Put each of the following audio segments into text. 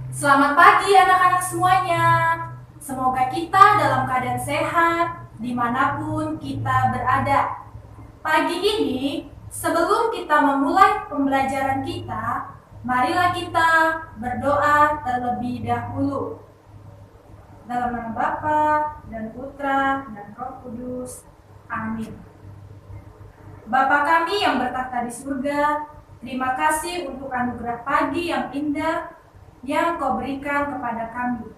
Selamat pagi anak-anak semuanya. Semoga kita dalam keadaan sehat dimanapun kita berada. Pagi ini, sebelum kita memulai pembelajaran kita, marilah kita berdoa terlebih dahulu. Dalam nama Bapa dan Putra dan Roh Kudus. Amin. Bapa kami yang bertahta di surga, terima kasih untuk anugerah pagi yang indah yang Kau berikan kepada kami.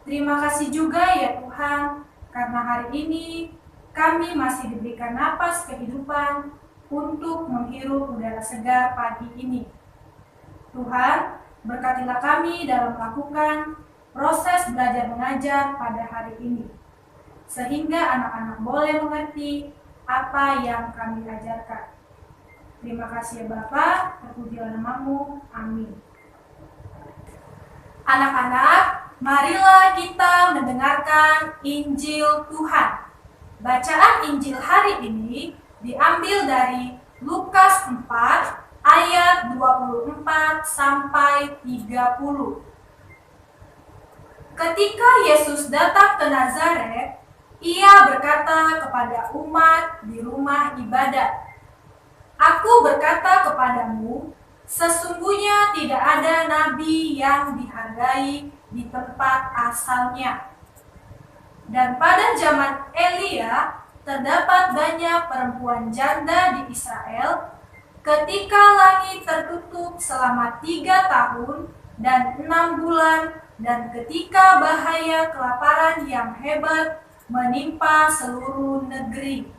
Terima kasih juga ya Tuhan, karena hari ini kami masih diberikan napas kehidupan untuk menghirup udara segar pagi ini. Tuhan, berkatilah kami dalam melakukan proses belajar mengajar pada hari ini, sehingga anak-anak boleh mengerti apa yang kami ajarkan. Terima kasih ya Bapa, terpujilah namamu, amin. Anak-anak, marilah kita mendengarkan Injil Tuhan. Bacaan Injil hari ini diambil dari Lukas 4 ayat 24 sampai 30. Ketika Yesus datang ke Nazaret, ia berkata kepada umat di rumah ibadat, "Aku berkata kepadamu, sesungguhnya tidak ada nabi yang dihargai di tempat asalnya. Dan pada zaman Elia, terdapat banyak perempuan janda di Israel, ketika langit tertutup selama 3 tahun dan 6 bulan, dan ketika bahaya kelaparan yang hebat menimpa seluruh negeri.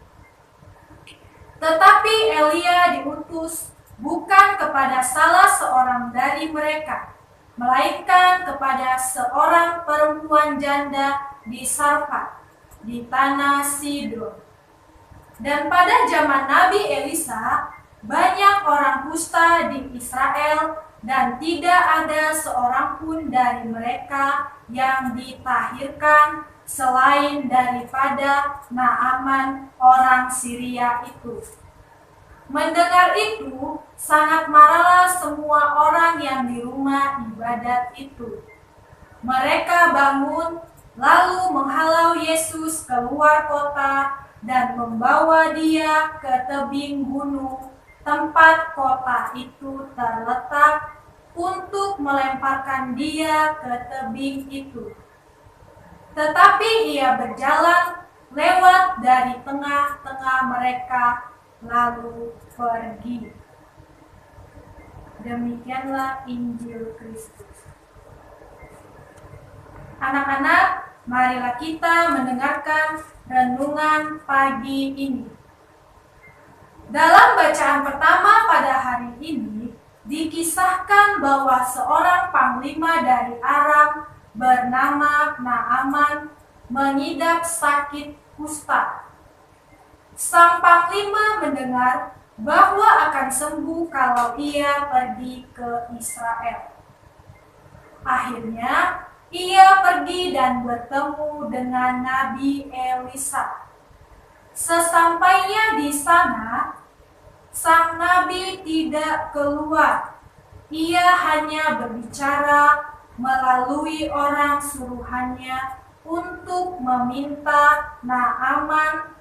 Tetapi Elia diutus bukan kepada salah seorang dari mereka, melainkan kepada seorang perempuan janda di Sarfat, di tanah Sidon. Dan pada zaman Nabi Elisa, banyak orang kusta di Israel, dan tidak ada seorang pun dari mereka yang ditahirkan selain daripada Naaman orang Syria itu. Mendengar itu, sangat marahlah semua orang yang di rumah ibadat itu. Mereka bangun, lalu menghalau Yesus keluar kota dan membawa dia ke tebing gunung tempat kota itu terletak, untuk melemparkan dia ke tebing itu. Tetapi ia berjalan lewat dari tengah-tengah mereka, lalu pergi. Demikianlah Injil Kristus. Anak-anak, marilah kita mendengarkan renungan pagi ini. Dalam bacaan pertama pada hari ini, dikisahkan bahwa seorang panglima dari Aram bernama Naaman mengidap sakit kusta. Sang panglima mendengar bahwa akan sembuh kalau ia pergi ke Israel. Akhirnya, ia pergi dan bertemu dengan Nabi Elisa. Sesampainya di sana, sang nabi tidak keluar. Ia hanya berbicara melalui orang suruhannya untuk meminta Naaman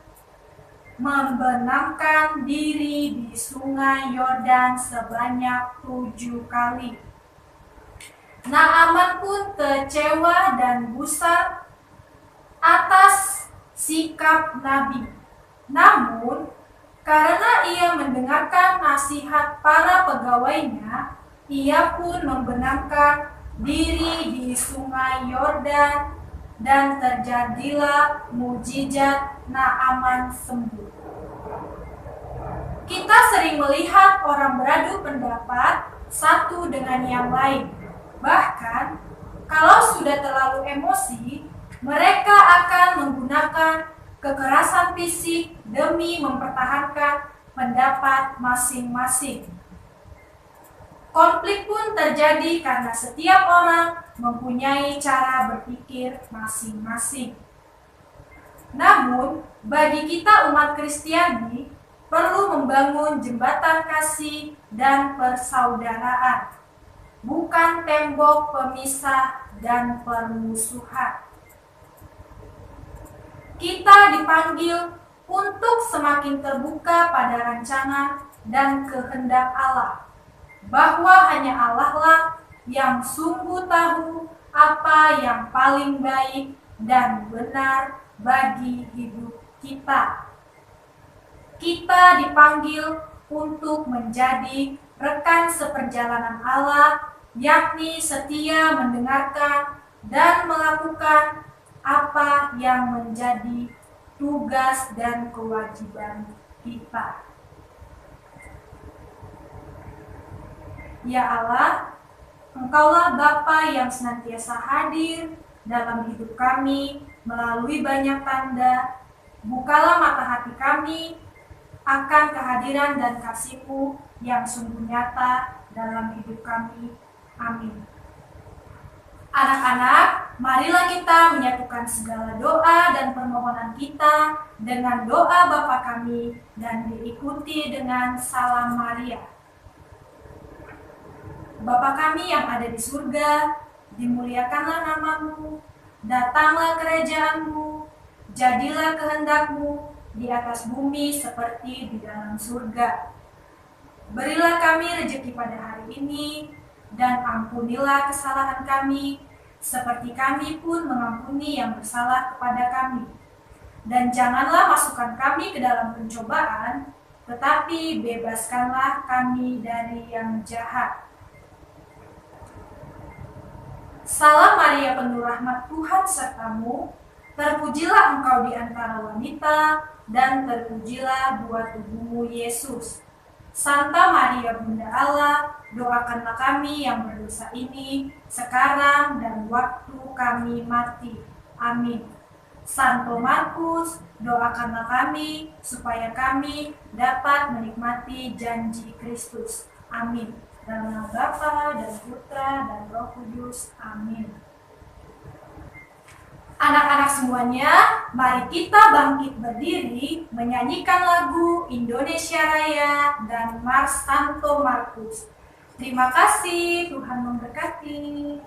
membenamkan diri di sungai Yordan sebanyak 7 kali. Naaman pun kecewa dan gusar atas sikap Nabi. Namun, karena ia mendengarkan nasihat para pegawainya, ia pun membenamkan diri di sungai Yordan, dan terjadilah mukjizat Naaman sembuh. Kita sering melihat orang beradu pendapat satu dengan yang lain. Bahkan, kalau sudah terlalu emosi, mereka akan menggunakan kekerasan fisik demi mempertahankan pendapat masing-masing. Konflik pun terjadi karena setiap orang mempunyai cara berpikir masing-masing. Namun, bagi kita umat Kristiani, perlu membangun jembatan kasih dan persaudaraan. bukan tembok pemisah dan permusuhan. Kita dipanggil untuk semakin terbuka pada rancangan dan kehendak Allah, bahwa hanya Allah lah yang sungguh tahu apa yang paling baik dan benar bagi hidup kita. Kita dipanggil untuk menjadi rekan seperjalanan Allah, yakni setia mendengarkan dan melakukan apa yang menjadi tugas dan kewajiban kita. Ya Allah, Engkaulah Bapa yang senantiasa hadir dalam hidup kami melalui banyak tanda. Bukalah mata hati kami akan kehadiran dan kasih-Mu yang sungguh nyata dalam hidup kami. Amin. Anak-anak, marilah kita menyatukan segala doa dan permohonan kita dengan doa Bapa kami dan diikuti dengan salam Maria. Bapa kami yang ada di surga, dimuliakanlah nama-Mu, datanglah kerajaan-Mu, jadilah kehendak-Mu di atas bumi seperti di dalam surga. Berilah kami rejeki pada hari ini, dan ampunilah kesalahan kami, seperti kami pun mengampuni yang bersalah kepada kami. Dan janganlah masukkan kami ke dalam pencobaan, tetapi bebaskanlah kami dari yang jahat. Salam Maria, penuh rahmat, Tuhan sertamu, terpujilah engkau di antara wanita, dan terpujilah buah tubuhmu, Yesus. Santa Maria Bunda Allah, doakanlah kami yang berdosa ini, sekarang dan waktu kami mati. Amin. Santo Markus, doakanlah kami, supaya kami dapat menikmati janji Kristus. Amin. Dalam nama Bapa dan Putra dan Roh Kudus. Amin. Anak-anak semuanya, mari kita bangkit berdiri menyanyikan lagu Indonesia Raya dan Mars Santo Markus. Terima kasih, Tuhan memberkati.